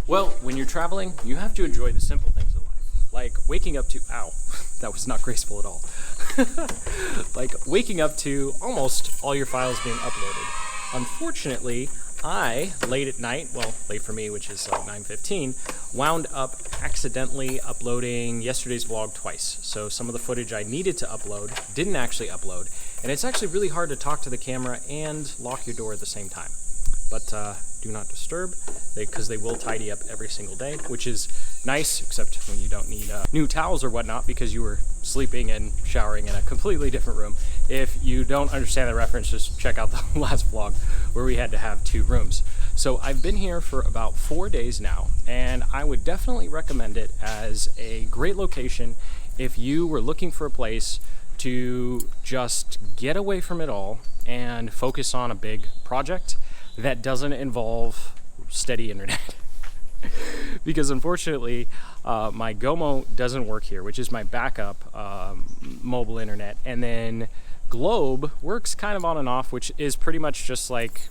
Well, when you're traveling, you have to enjoy the simple things in life. Like waking up to, ow, that was not graceful at all. Like waking up to almost all your files being uploaded. Unfortunately, I, late at night, well, late for me, which is 9:15, wound up accidentally uploading yesterday's vlog twice. So some of the footage I needed to upload didn't actually upload. And it's actually really hard to talk to the camera and lock your door at the same time. But do not disturb, because they will tidy up every single day, which is nice, except when you don't need new towels or whatnot because you were sleeping and showering in a completely different room. If you don't understand the reference, just check out the last vlog where we had to have 2 rooms. So I've been here for about 4 days now, and I would definitely recommend it as a great location if you were looking for a place to just get away from it all and focus on a big project that doesn't involve steady internet. Because unfortunately, my Gomo doesn't work here, which is my backup mobile internet. And then Globe works kind of on and off, which is pretty much just like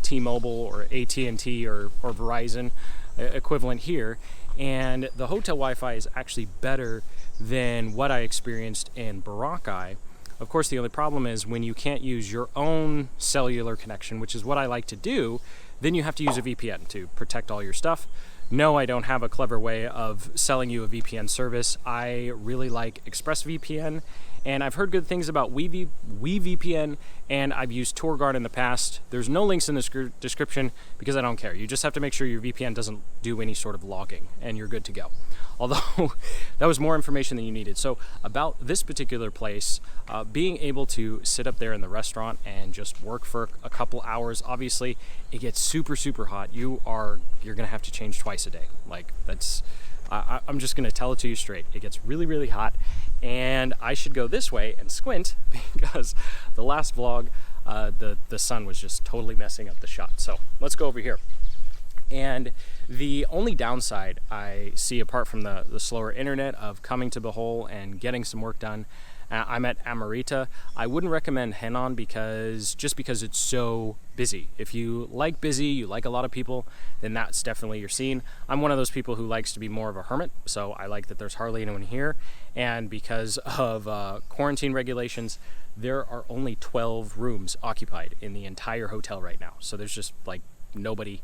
T-Mobile or AT&T or Verizon equivalent here. And the hotel Wi-Fi is actually better than what I experienced in Boracay. Of course, the only problem is when you can't use your own cellular connection, which is what I like to do, then you have to use a VPN to protect all your stuff. No, I don't have a clever way of selling you a VPN service. I really like ExpressVPN, and I've heard good things about WeVPN, and I've used TourGuard in the past. There's no links in the description because I don't care. You just have to make sure your VPN doesn't do any sort of logging, and you're good to go. Although that was more information than you needed. So about this particular place, being able to sit up there in the restaurant and just work for a couple hours, obviously it gets super, super hot. You're gonna have to change twice a day. Like that's, I'm just gonna tell it to you straight. It gets really, really hot, and I should go this way and squint because the last vlog, the sun was just totally messing up the shot. So let's go over here. And the only downside I see, apart from the slower internet of coming to Bohol and getting some work done, I'm at Amarita. I wouldn't recommend Henan because it's so busy. If you like busy, you like a lot of people, then that's definitely your scene. I'm one of those people who likes to be more of a hermit, so I like that there's hardly anyone here. And because of quarantine regulations, there are only 12 rooms occupied in the entire hotel right now. So there's just like nobody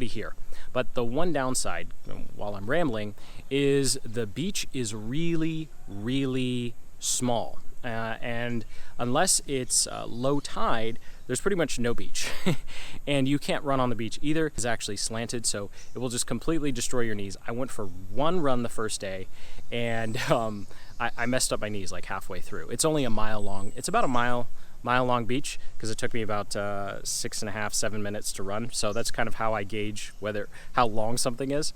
here. But the one downside, while I'm rambling, is the beach is really, really small. And unless it's low tide, there's pretty much no beach. And you can't run on the beach either. It's actually slanted, so it will just completely destroy your knees. I went for one run the first day, and I messed up my knees like halfway through. It's only a mile long. It's about a mile long beach because it took me about 6.5, 7 minutes to run. So that's kind of how I gauge how long something is.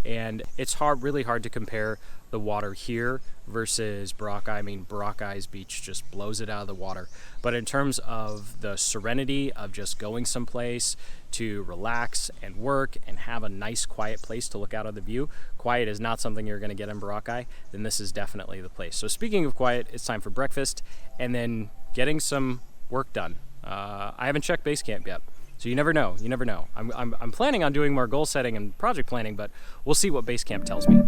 And it's really hard to compare the water here versus Boracay. I mean, Boracay's beach just blows it out of the water. But in terms of the serenity of just going someplace to relax and work and have a nice quiet place to look out on the view, quiet is not something you're going to get in Boracay, then this is definitely the place. So speaking of quiet, it's time for breakfast and then getting some work done. I haven't checked base camp yet, so you never know. I'm planning on doing more goal setting and project planning, but we'll see what base camp tells me.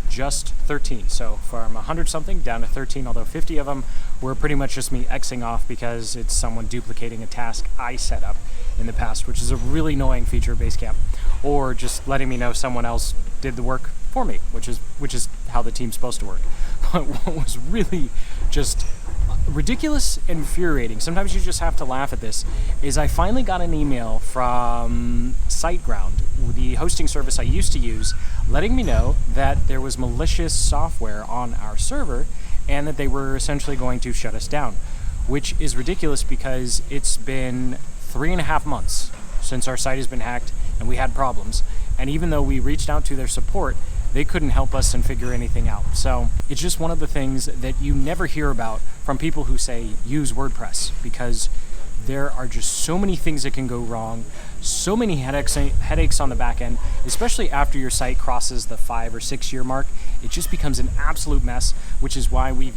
Just 13, so from 100 something down to 13, although 50 of them were pretty much just me Xing off because it's someone duplicating a task I set up in the past, which is a really annoying feature of Basecamp, or just letting me know someone else did the work for me, which is how the team's supposed to work. But what was really just ridiculous and infuriating, sometimes you just have to laugh at this, is I finally got an email from SiteGround, the hosting service I used to use, letting me know that there was malicious software on our server and that they were essentially going to shut us down, which is ridiculous because it's been 3.5 months since our site has been hacked and we had problems. And even though we reached out to their support, they couldn't help us and figure anything out. So it's just one of the things that you never hear about from people who say use WordPress, because there are just so many things that can go wrong, so many headaches on the back end, especially after your site crosses the 5 or 6 year mark. It just becomes an absolute mess, which is why we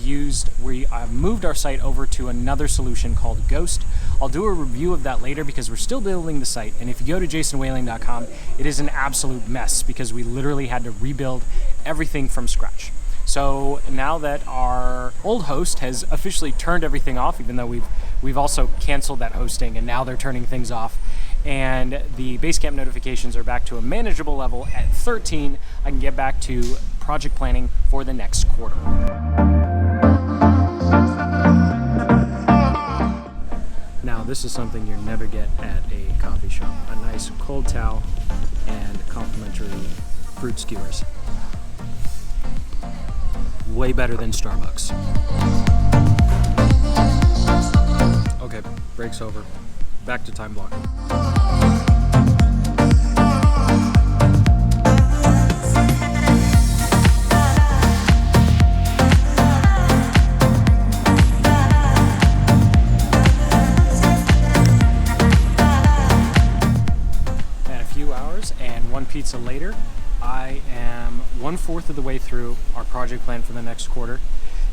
have moved our site over to another solution called Ghost. I'll do a review of that later because we're still building the site, and if you go to jasonwhaling.com, it is an absolute mess because we literally had to rebuild everything from scratch. So now that our old host has officially turned everything off, even though we've also canceled that hosting and now they're turning things off, and the Basecamp notifications are back to a manageable level at 13, I can get back to project planning for the next quarter. Now, this is something you never get at a coffee shop. A nice cold towel and complimentary fruit skewers. Way better than Starbucks. Okay, break's over. Back to time blocking. And a few hours and one pizza later, I am 1/4 of the way through our project plan for the next quarter.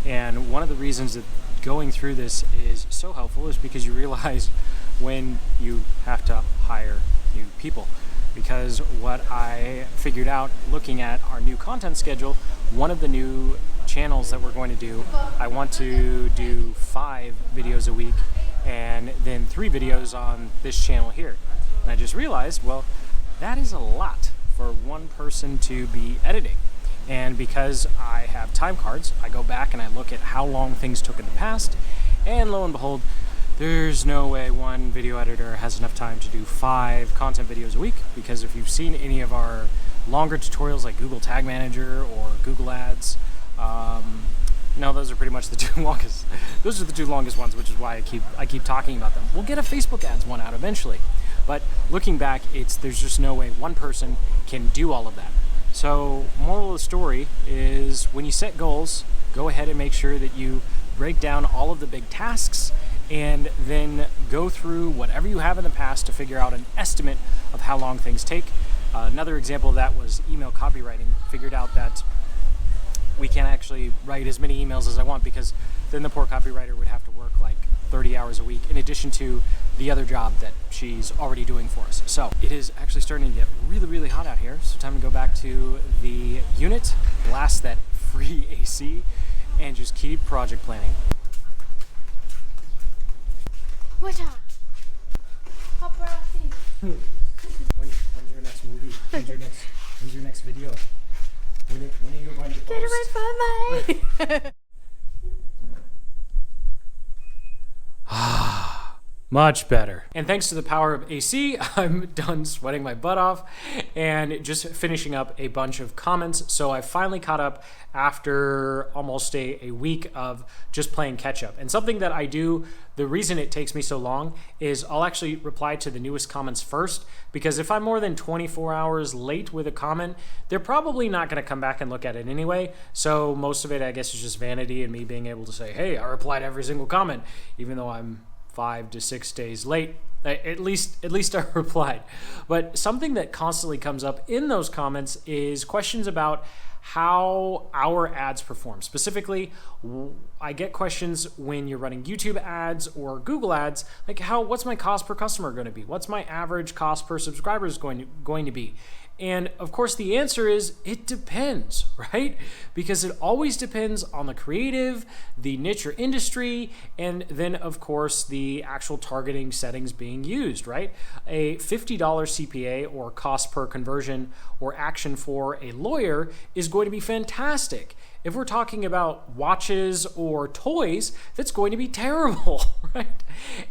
And one of the reasons that going through this is so helpful is because you realize when you have to hire new people. Because what I figured out looking at our new content schedule, one of the new channels that we're going to do, I want to do 5 videos a week and then 3 videos on this channel here. And I just realized, well, that is a lot for one person to be editing. And because I have time cards, I go back and I look at how long things took in the past, and lo and behold, there's no way one video editor has enough time to do 5 content videos a week, because if you've seen any of our longer tutorials like Google Tag Manager or Google Ads, no, those are pretty much the 2 longest. Those are the 2 longest ones, which is why I keep talking about them. We'll get a Facebook ads one out eventually. But looking back, there's just no way one person can do all of that. So moral of the story is when you set goals, go ahead and make sure that you break down all of the big tasks and then go through whatever you have in the past to figure out an estimate of how long things take. Another example of that was email copywriting. Figured out that we can't actually write as many emails as I want, because then the poor copywriter would have to work like 30 hours a week in addition to the other job that she's already doing for us. So it is actually starting to get really, really hot out here. So time to go back to the unit, blast that free AC, and just keep project planning. What's up? Paparazzi. When's your next movie? When's your next video? When are you going to post? Get away from me! Much better. And thanks to the power of AC, I'm done sweating my butt off and just finishing up a bunch of comments. So I finally caught up after almost a week of just playing catch up. And something that I do, the reason it takes me so long is I'll actually reply to the newest comments first, because if I'm more than 24 hours late with a comment, they're probably not going to come back and look at it anyway. So most of it, I guess, is just vanity and me being able to say, hey, I replied every single comment, even though I'm 5 to 6 days late. At least I replied. But something that constantly comes up in those comments is questions about how our ads perform. Specifically, I get questions when you're running YouTube ads or Google ads, like what's my cost per customer going to be? What's my average cost per subscriber is going to be? And of course the answer is it depends, right? Because it always depends on the creative, the niche or industry, and then of course the actual targeting settings being used, right? A $50 CPA or cost per conversion or action for a lawyer is going to be fantastic. If we're talking about watches or toys, that's going to be terrible, right?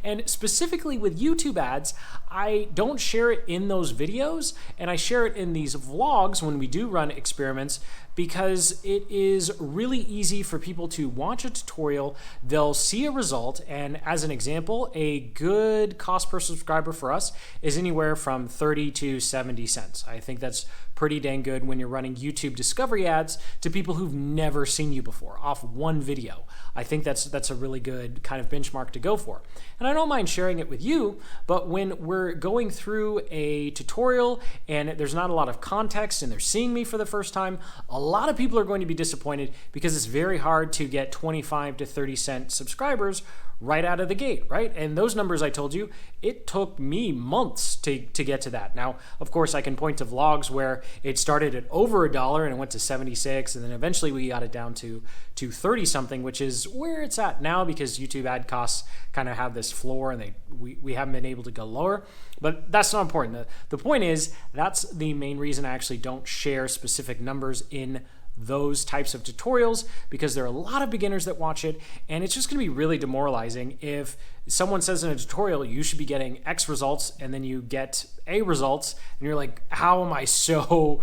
And specifically with YouTube ads, I don't share it in those videos, and I share it in these vlogs when we do run experiments, because it is really easy for people to watch a tutorial, they'll see a result, and as an example, a good cost per subscriber for us is anywhere from 30 to 70 cents. I think that's pretty dang good when you're running YouTube discovery ads to people who've never seen you before off one video. I think that's a really good kind of benchmark to go for. And I don't mind sharing it with you, but when we're going through a tutorial and there's not a lot of context and they're seeing me for the first time, a lot of people are going to be disappointed because it's very hard to get 25 to 30 cent subscribers right out of the gate, right? And those numbers I told you, it took me months to get to that. Now, of course, I can point to vlogs where it started at over $1 and it went to 76, and then eventually we got it down to 30 something, which is where it's at now because YouTube ad costs kind of have this floor and we haven't been able to go lower. But that's not important. The point is, that's the main reason I actually don't share specific numbers in those types of tutorials, because there are a lot of beginners that watch it, and it's just going to be really demoralizing if someone says in a tutorial you should be getting X results and then you get A results and you're like, how am I so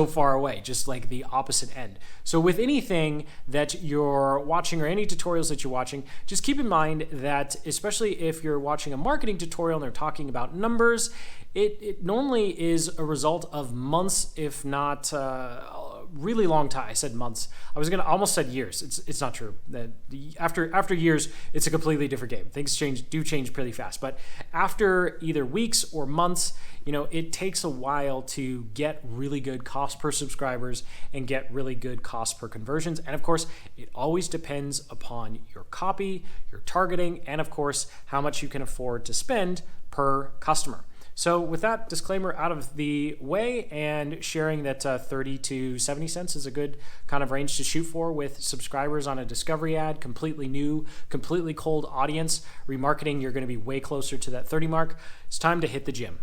far away? Just like the opposite end. So with anything that you're watching or any tutorials that you're watching, just keep in mind that especially if you're watching a marketing tutorial and they're talking about numbers, it normally is a result of months, if not really long time. I said months. I was almost said years. It's not true. After years, it's a completely different game. Things change pretty fast. But after either weeks or months, it takes a while to get really good cost per subscribers and get really good cost per conversions. And of course, it always depends upon your copy, your targeting, and of course, how much you can afford to spend per customer. So with that disclaimer out of the way and sharing that 30 to 70 cents is a good kind of range to shoot for with subscribers on a discovery ad, completely new, completely cold audience, remarketing, you're going to be way closer to that 30 mark. It's time to hit the gym.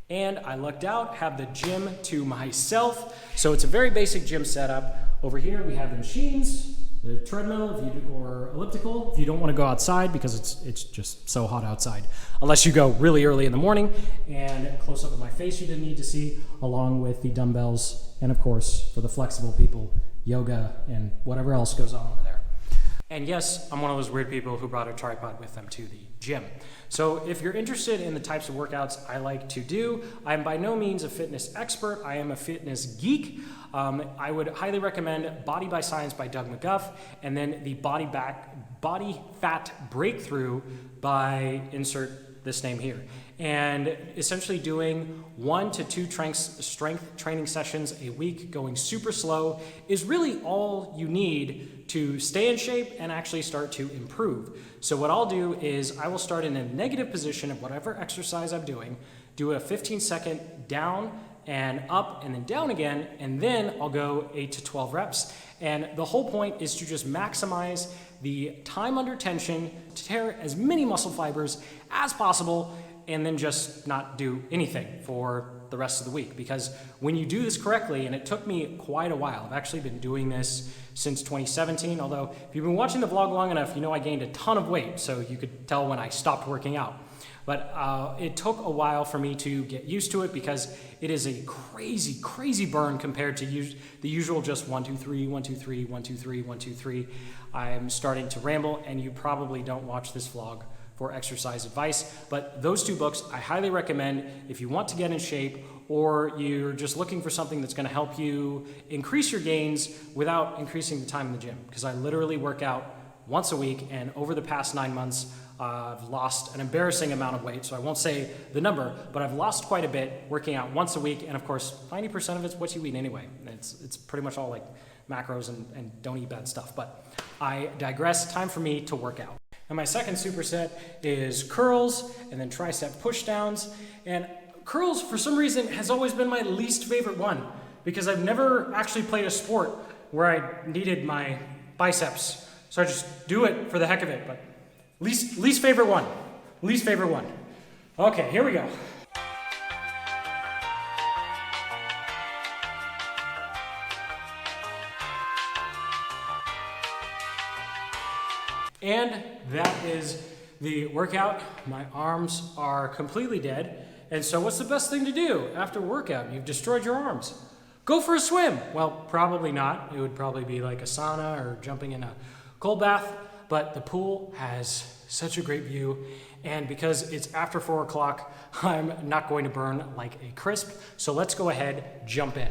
And I lucked out, have the gym to myself. So it's a very basic gym setup. Over here we have the machines, the treadmill or elliptical if you don't want to go outside because it's just so hot outside. Unless you go really early in the morning, and close up of my face you didn't need to see, along with the dumbbells, and of course for the flexible people, yoga and whatever else goes on over there. And yes, I'm one of those weird people who brought a tripod with them to the gym. So if you're interested in the types of workouts I like to do, I'm by no means a fitness expert. I am a fitness geek. I would highly recommend Body by Science by Doug McGuff, and then the Body Fat Breakthrough by insert this name here. And essentially doing 1 to 2 strength training sessions a week, going super slow, is really all you need to stay in shape and actually start to improve. So what I'll do is I will start in a negative position of whatever exercise I'm doing, do a 15-second down and up and then down again, and then I'll go 8 to 12 reps. And the whole point is to just maximize the time under tension to tear as many muscle fibers as possible, and then just not do anything for the rest of the week. Because when you do this correctly, and it took me quite a while, I've actually been doing this since 2017, although if you've been watching the vlog long enough, you know I gained a ton of weight, so you could tell when I stopped working out. But it took a while for me to get used to it because it is a crazy burn compared to the usual just 1, 2, 3, 1, 2, 3, 1, 2, 3, 1, 2, 3. I'm starting to ramble, and you probably don't watch this vlog for exercise advice, but those 2 books I highly recommend if you want to get in shape or you're just looking for something that's going to help you increase your gains without increasing the time in the gym. Because I literally work out once a week, and over the past 9 months, I've lost an embarrassing amount of weight, so I won't say the number, but I've lost quite a bit working out once a week, and of course, 90% of it's what you eat anyway. It's pretty much all like macros and don't eat bad stuff, but I digress. Time for me to work out. And my second superset is curls and then tricep push downs. And curls, for some reason, has always been my least favorite one because I've never actually played a sport where I needed my biceps. So I just do it for the heck of it, but least favorite one. Least favorite one. Okay, here we go. And that is the workout. My arms are completely dead. And so what's the best thing to do after a workout? You've destroyed your arms. Go for a swim. Well, probably not. It would probably be like a sauna or jumping in a cold bath. but the pool has such a great view, and because it's after 4 o'clock, I'm not going to burn like a crisp. So let's go ahead, jump in.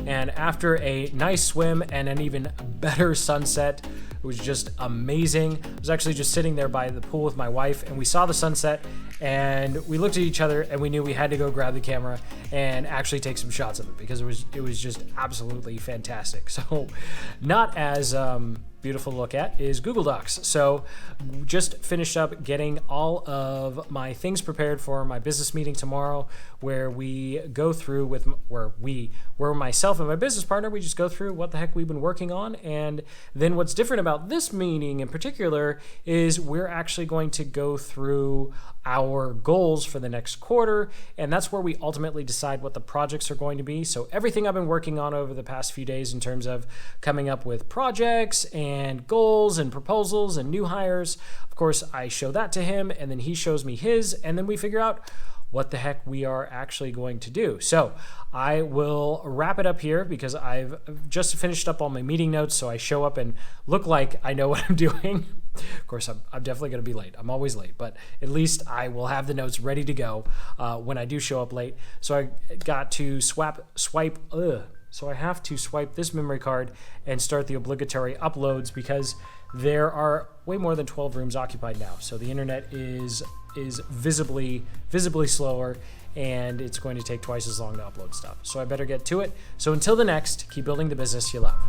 And after a nice swim and an even better sunset, it was just amazing. I was actually just sitting there by the pool with my wife, and we saw the sunset, and we looked at each other, and we knew we had to go grab the camera and actually take some shots of it because it was just absolutely fantastic. So, not as beautiful to look at is Google Docs. So just finished up getting all of my things prepared for my business meeting tomorrow, where we go through where myself and my business partner, we just go through what the heck we've been working on. And then what's different about this meeting in particular is we're actually going to go through our goals for the next quarter, and that's where we ultimately decide what the projects are going to be. So everything I've been working on over the past few days in terms of coming up with projects and goals and proposals and new hires, of course I show that to him, and then he shows me his, and then we figure out what the heck we are actually going to do. So I will wrap it up here because I've just finished up all my meeting notes, so I show up and look like I know what I'm doing. Of course, I'm definitely going to be late. I'm always late, but at least I will have the notes ready to go when I do show up late. So I got to So I have to swipe this memory card and start the obligatory uploads because there are way more than 12 rooms occupied now. So the internet is visibly slower, and it's going to take twice as long to upload stuff. So I better get to it. So until the next, keep building the business you love.